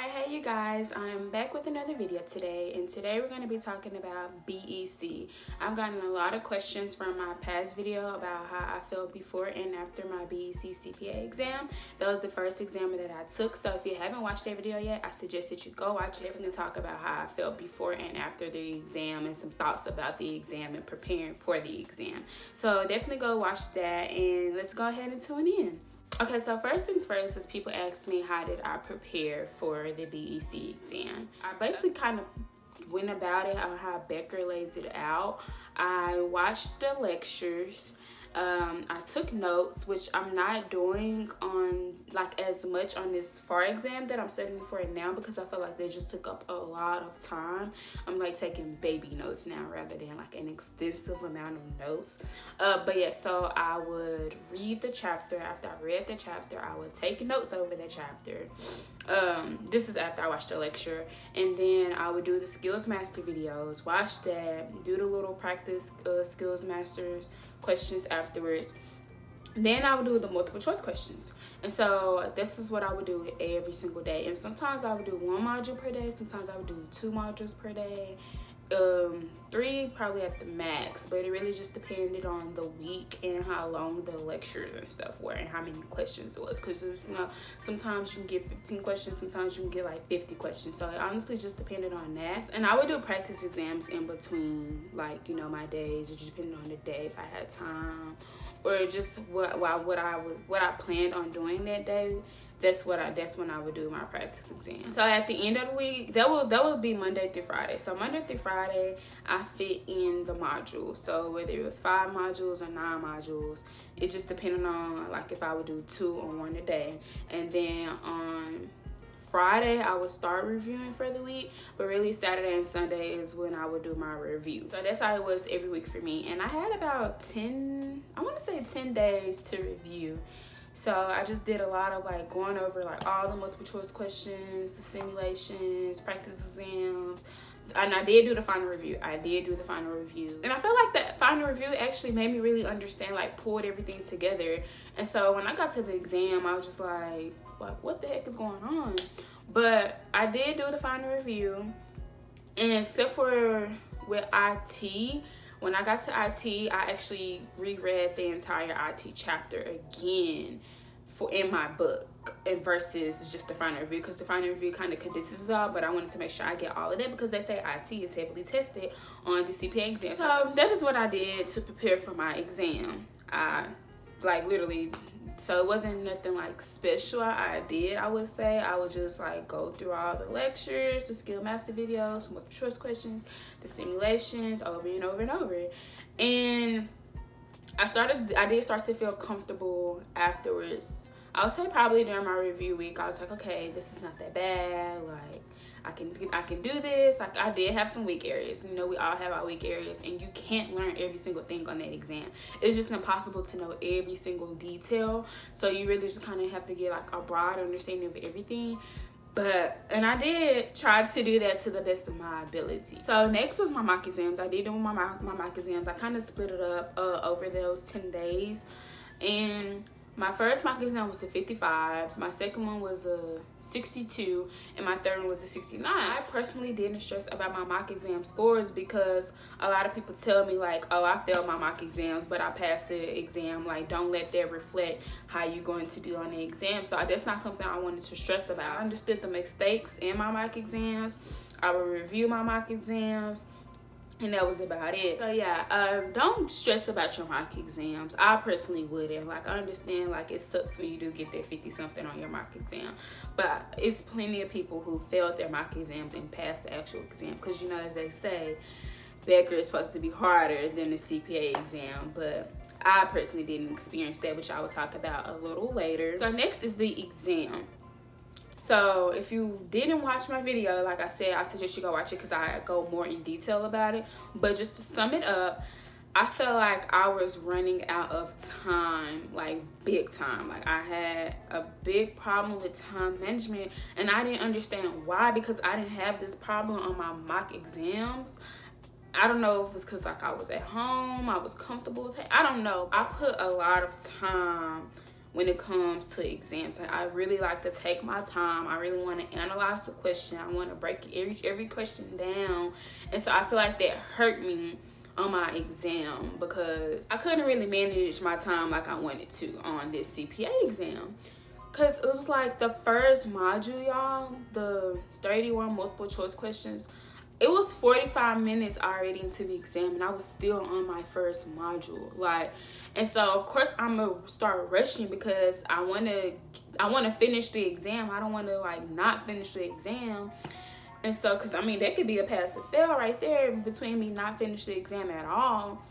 Alright, hey you guys, I'm back with another video today, and today we're going to be talking about BEC. I've gotten a lot of questions from my past video about how I felt before and after my BEC Cpa exam. That was the first exam that I took, so if you haven't watched that video yet, I suggest that you go watch it. I'm going to talk about how I felt before and after the exam and some thoughts about the exam and preparing for the exam. So definitely go watch that, and let's go ahead and tune in. Okay, so first things first is people ask me how did I prepare for the BEC exam. I basically kind of went about it how Becker lays it out. I watched the lectures. I took notes, which I'm not doing on like as much on this FAR exam that I'm studying for it now, because I feel like they just took up a lot of time. I'm like taking baby notes now rather than like an extensive amount of notes. But yeah, so I would read the chapter. After I read the chapter, I would take notes over the chapter. This is after I watched the lecture, and then I would do the skills master videos, watch that, do the little practice skills masters questions afterwards. Then I would do the multiple choice questions, and so this is what I would do every single day. And sometimes I would do one module per day, sometimes I would do 2 modules per day, 3 probably at the max, but it really just depended on the week and how long the lectures and stuff were and how many questions it was, because you know, sometimes you can get 15 questions, sometimes you can get like 50 questions, so it honestly just depended on that. And I would do practice exams in between, like, you know, my days. It just depended on the day, if I had time, or just what I planned on doing that day. That's when I would do my practice exam. So at the end of the week, that would be Monday through Friday. So Monday through Friday, I fit in the modules. So whether it was 5 modules or 9 modules, it just depended on like if I would do 2 or 1 a day. And then on Friday, I would start reviewing for the week, but really Saturday and Sunday is when I would do my review. So that's how it was every week for me. And I had about 10 days to review. So I just did a lot of like going over like all the multiple choice questions, the simulations, practice exams, and I did do the final review. And I feel like that final review actually made me really understand, like pulled everything together. And so when I got to the exam, I was just like what the heck is going on? But I did do the final review, and except for with IT, when I got to IT, I actually reread the entire IT chapter again in my book, and versus just the final review, because the final review kind of condenses it all, but I wanted to make sure I get all of that because they say IT is heavily tested on the Cpa exam. So that is what I did to prepare for my exam. I like literally, so it wasn't nothing like special I would say. I would just like go through all the lectures, the skill master videos, multiple choice questions, the simulations over and over and over. And I did start to feel comfortable afterwards. I would say probably during my review week, I was like, okay, this is not that bad. Like I can do this. Like I did have some weak areas. You know, we all have our weak areas, and you can't learn every single thing on that exam. It's just impossible to know every single detail. So you really just kind of have to get like a broad understanding of everything. And I did try to do that to the best of my ability. So next was my mock exams. I did do my mock exams. I kind of split it up over those 10 days. And my first mock exam was a 55, my second one was a 62, and my third one was a 69. I personally didn't stress about my mock exam scores because a lot of people tell me like, oh, I failed my mock exams, but I passed the exam. Like, don't let that reflect how you're going to do on the exam. So that's not something I wanted to stress about. I understood the mistakes in my mock exams. I would review my mock exams, and that was about it. So yeah, don't stress about your mock exams. I personally wouldn't. Like, I understand like it sucks when you do get that 50 something on your mock exam, but it's plenty of people who failed their mock exams and passed the actual exam, because you know, as they say, Becker is supposed to be harder than the Cpa exam. But I personally didn't experience that, which I will talk about a little later. So next is the exam. So if you didn't watch my video, like I said, I suggest you go watch it because I go more in detail about it. But just to sum it up, I felt like I was running out of time, like big time. Like I had a big problem with time management, and I didn't understand why, because I didn't have this problem on my mock exams. I don't know if it's because like I was at home, I was comfortable. I don't know. I put a lot of time when it comes to exams. Like, I really like to take my time. I really want to analyze the question. I want to break every question down. And so I feel like that hurt me on my exam because I couldn't really manage my time like I wanted to on this CPA exam. Because it was like the first module, y'all, the 31 multiple choice questions, it was 45 minutes already into the exam and I was still on my first module. Like, and so of course I'm gonna start rushing because I wanna finish the exam. I don't wanna like not finish the exam. And so, cause I mean that could be a pass or fail right there between me not finishing the exam at all.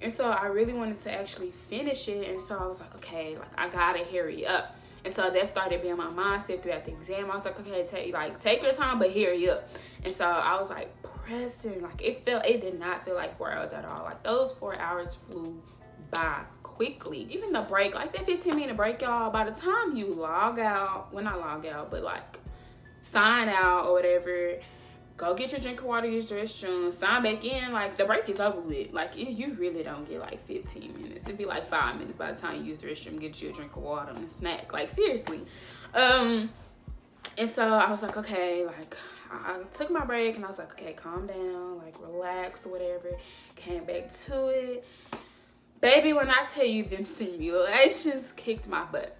And so I really wanted to actually finish it. And so I was like, okay, like I gotta hurry up. And so that started being my mindset throughout the exam. I was like, okay, take your time, but hurry up. And so I was like pressing, like it did not feel like 4 hours at all. Like those 4 hours flew by quickly. Even the break, like that 15-minute break, y'all, by the time you log out, well not log out, but like sign out or whatever, go get your drink of water, use the restroom, sign back in, like the break is over with. Like you really don't get like 15 minutes. It'd be like 5 minutes by the time you use the restroom, get you a drink of water and a snack. Like seriously. And so I was like, okay, like I took my break and I was like, okay, calm down, like relax or whatever. Came back to it. Baby, when I tell you them simulations kicked my butt.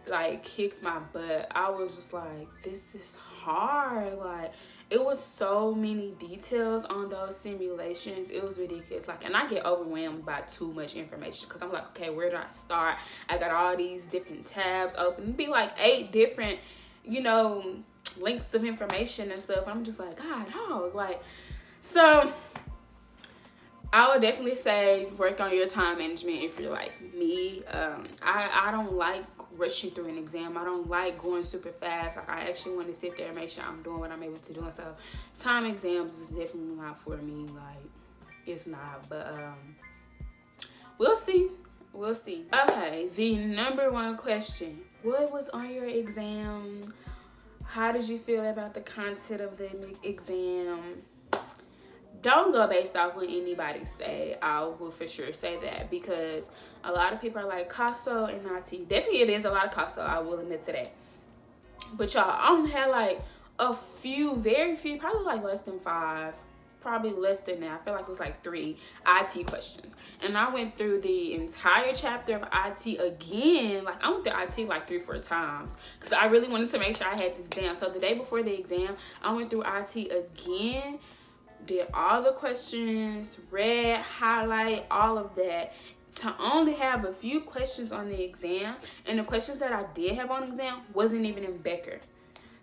Like kicked my butt. I was just like, this is hard. Like it was so many details on those simulations. It was ridiculous. Like, and I get overwhelmed by too much information because I'm like, okay, where do I start? I got all these different tabs open. It'd be like 8 different, you know, links of information and stuff. I'm just like, God, oh, like, so I would definitely say work on your time management if you're like me. I don't like rushing through an exam. I don't like going super fast. Like I actually want to sit there and make sure I'm doing what I'm able to do. And so time exams is definitely not for me. Like it's not, but we'll see. We'll see. Okay, the number 1 question. What was on your exam? How did you feel about the content of the exam? Don't go based off what anybody say. I will for sure say that because a lot of people are like CASO and IT. Definitely it is a lot of CASO, I will admit to that. But y'all, I only had like a few, very few, probably like less than 5, probably less than that. I feel like it was like 3 IT questions. And I went through the entire chapter of IT again. Like I went through IT like 3 or 4 times because I really wanted to make sure I had this down. So the day before the exam, I went through IT again, did all the questions, read, highlight, all of that, to only have a few questions on the exam. And the questions that I did have on the exam wasn't even in Becker.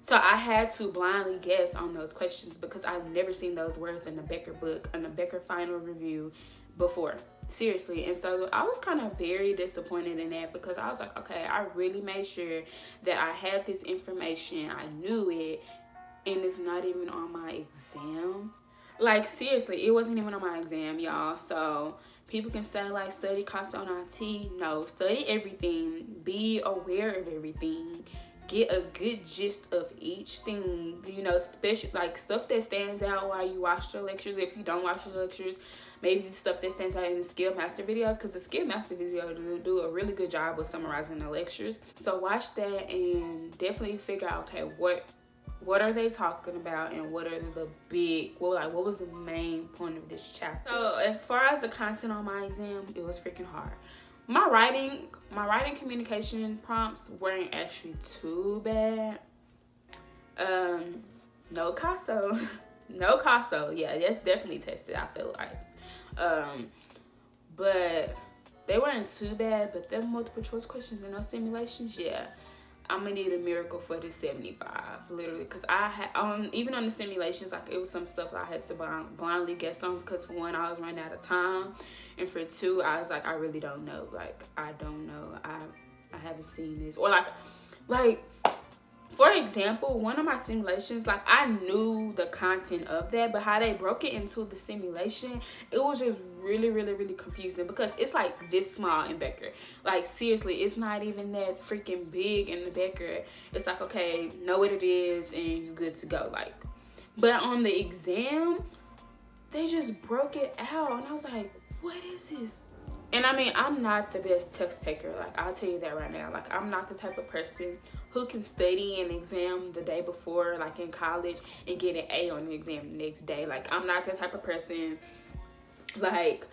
So I had to blindly guess on those questions because I've never seen those words in the Becker book, in the Becker final review before. Seriously. And so I was kind of very disappointed in that because I was like, okay, I really made sure that I had this information. I knew it. And it's not even on my exam. Like seriously, it wasn't even on my exam, y'all. So people can say like study CASO on IT. No, study everything. Be aware of everything. Get a good gist of each thing. You know, especially like stuff that stands out while you watch the lectures. If you don't watch the lectures, maybe the stuff that stands out in the Skill Master videos, because the Skill Master video do a really good job of summarizing the lectures. So watch that and definitely figure out, okay, what are they talking about and what are the big, what was the main point of this chapter. So as far as the content on my exam, it was freaking hard. My writing communication prompts weren't actually too bad. No CASO. No CASO. Yeah, that's definitely tested, I feel like. But they weren't too bad, but them multiple choice questions and those simulations, yeah. I'm gonna need a miracle for this 75, literally, because I had even on the simulations, like it was some stuff I had to blindly guess on because for 1, I was running out of time, and for 2, I was like, I really don't know. Like I don't know. I haven't seen this, or like for example, one of my simulations, like I knew the content of that, but how they broke it into the simulation, it was just really, really, really confusing because it's like this small in Becker. Like seriously, it's not even that freaking big in the Becker. It's like, okay, know what it is and you're good to go. Like, but on the exam, they just broke it out and I was like, what is this? And I mean, I'm not the best test taker. Like, I'll tell you that right now. Like, I'm not the type of person who can study an exam the day before, like in college, and get an A on the exam the next day. Like, I'm not that type of person. Like,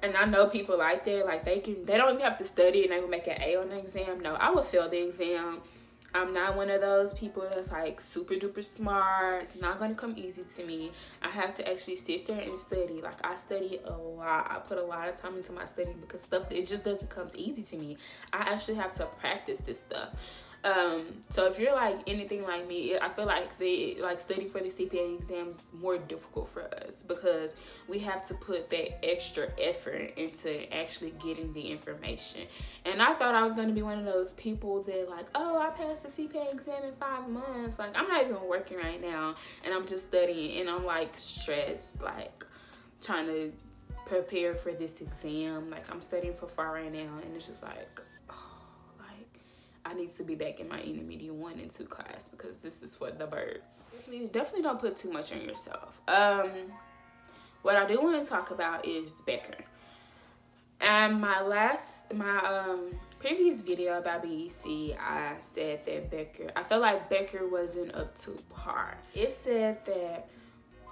and I know people like that. Like, they don't even have to study and they will make an A on the exam. No, I would fail the exam. I'm not one of those people that's like super duper smart. It's not gonna come easy to me. I have to actually sit there and study. Like, I study a lot. I put a lot of time into my study because stuff, it just doesn't come easy to me. I actually have to practice this stuff. So if you're like anything like me, I feel like studying for the CPA exam is more difficult for us because we have to put that extra effort into actually getting the information. And I thought I was going to be one of those people that like, oh, I passed the CPA exam in 5 months. Like, I'm not even working right now and I'm just studying and I'm like stressed, like trying to prepare for this exam. Like, I'm studying for FAR right now and it's just like, I need to be back in my intermediate 1 and 2 class because this is for the birds. Definitely don't put too much on yourself. What I do want to talk about is Becker. And my previous video about BEC, I said that I felt like Becker wasn't up to par. It said that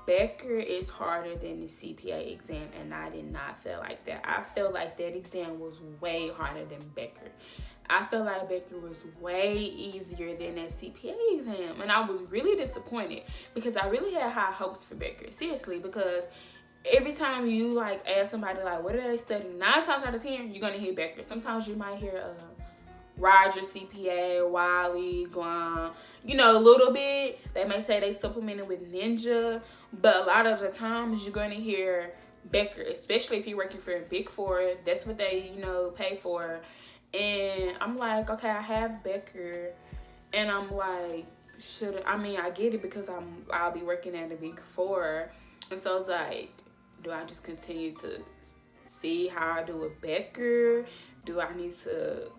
Becker is harder than the CPA exam, and I did not feel like that. I felt like that exam was way harder than Becker. I felt like Becker was way easier than that CPA exam, and I was really disappointed because I really had high hopes for Becker. Seriously, because every time you like ask somebody like, what are they studying? 9 times out of 10, you're gonna hear Becker. Sometimes you might hear Roger CPA, Wiley, Guam, you know, a little bit. They may say they supplemented with Ninja, but a lot of the times you're gonna hear Becker, especially if you're working for a Big Four. That's what they, you know, pay for. And I'm like, okay, I have Becker, and I'm like, I get it because I'll be working at a Big Four, and so it's like, do I just continue to see how I do with Becker? Do I need to,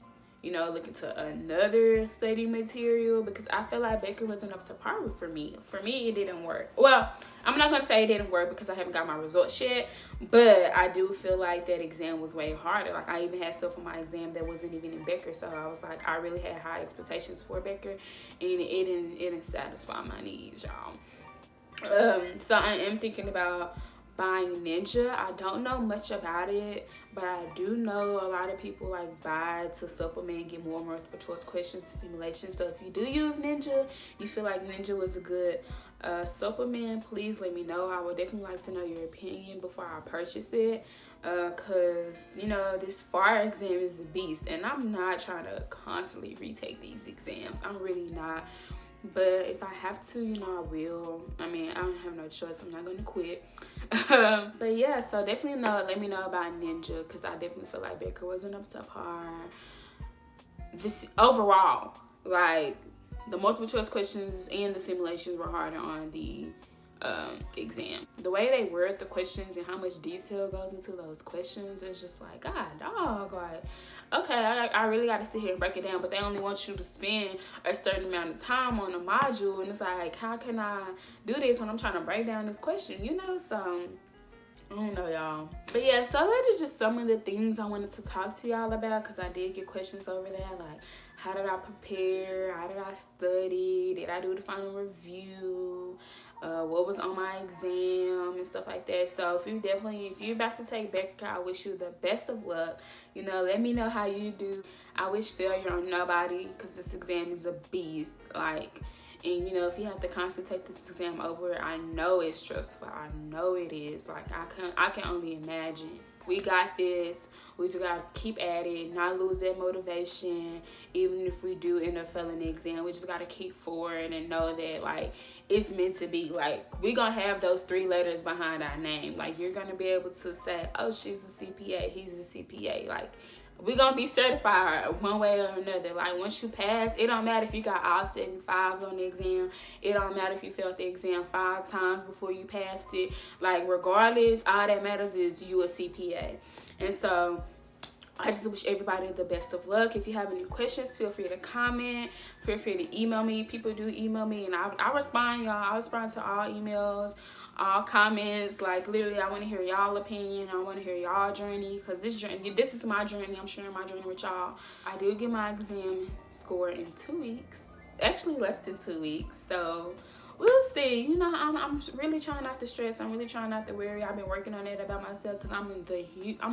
you know, look into another study material? Because I feel like Becker wasn't up to par for me. For me, it didn't work. Well, I'm not gonna say it didn't work because I haven't got my results yet, but I do feel like that exam was way harder. Like, I even had stuff on my exam that wasn't even in Becker, so I was like, I really had high expectations for Becker, and it didn't satisfy my needs, y'all. So I am thinking about buying Ninja. I don't know much about it, but I do know a lot of people like buy to supplement and get more multiple choice questions and simulations. So if you do use Ninja, you feel like Ninja was a good supplement, please let me know. I would definitely like to know your opinion before I purchase it, because you know, this FAR exam is a beast, and I'm not trying to constantly retake these exams. I'm really not. But if I have to, you know, I will. I mean, I don't have no choice. I'm not going to quit. But yeah, so definitely let me know about Ninja, because I definitely feel like Becker wasn't up to par. This overall, like, the multiple choice questions and the simulations were harder on the exam. The way they word the questions and how much detail goes into those questions is just like, God dog, like, okay, I really got to sit here and break it down, but they only want you to spend a certain amount of time on a module, and it's like, how can I do this when I'm trying to break down this question, you know? So I don't know, y'all. But yeah, so that is just some of the things I wanted to talk to y'all about, because I did get questions over there, like, how did I prepare? How did I study? Did I do the final review? What was on my exam and stuff like that. So if you're about to take Becker, I wish you the best of luck. You know, let me know how you do. I wish failure on nobody, because this exam is a beast. Like, and you know, if you have to constantly take this exam over, I know it's stressful. I know it is. Like, I can only imagine. We got this. We just gotta keep at it, not lose that motivation. Even if we do end up failing the exam, we just gotta keep forward and know that, like, it's meant to be. Like, we gonna have those 3 letters behind our name. Like, you're gonna be able to say, oh, she's a CPA, he's a CPA. Like, we're gonna be certified one way or another. Like, once you pass, it don't matter if you got all 75s on the exam. It don't matter if you failed the exam 5 times before you passed it. Like, regardless, all that matters is you a CPA. And so I just wish everybody the best of luck. If you have any questions, feel free to comment. Feel free to email me. People do email me, and I respond, y'all. I respond to all emails. all comments. Like literally, I want to hear y'all opinion. I want to hear y'all journey, because this is my journey. I'm sharing my journey with y'all. I do get my exam score in 2 weeks, actually less than 2 weeks, so we'll see. You know, I'm really trying not to stress. I'm really trying not to worry. I've been working on it about myself, because I'm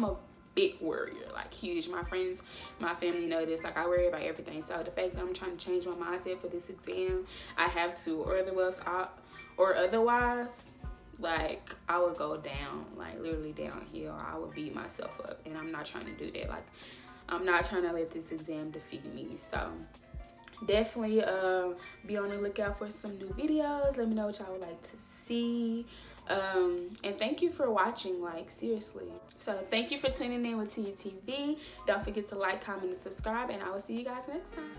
a big worrier, like huge. My friends, my family know this. Like, I worry about everything. So the fact that I'm trying to change my mindset for this exam, I have to, or otherwise, like, I would go down, like literally downhill. I would beat myself up, and I'm not trying to do that. Like, I'm not trying to let this exam defeat me. So definitely be on the lookout for some new videos. Let me know what y'all would like to see. And thank you for watching, like seriously. So thank you for tuning in with TiaTV. Don't forget to like, comment, and subscribe, and I will see you guys next time.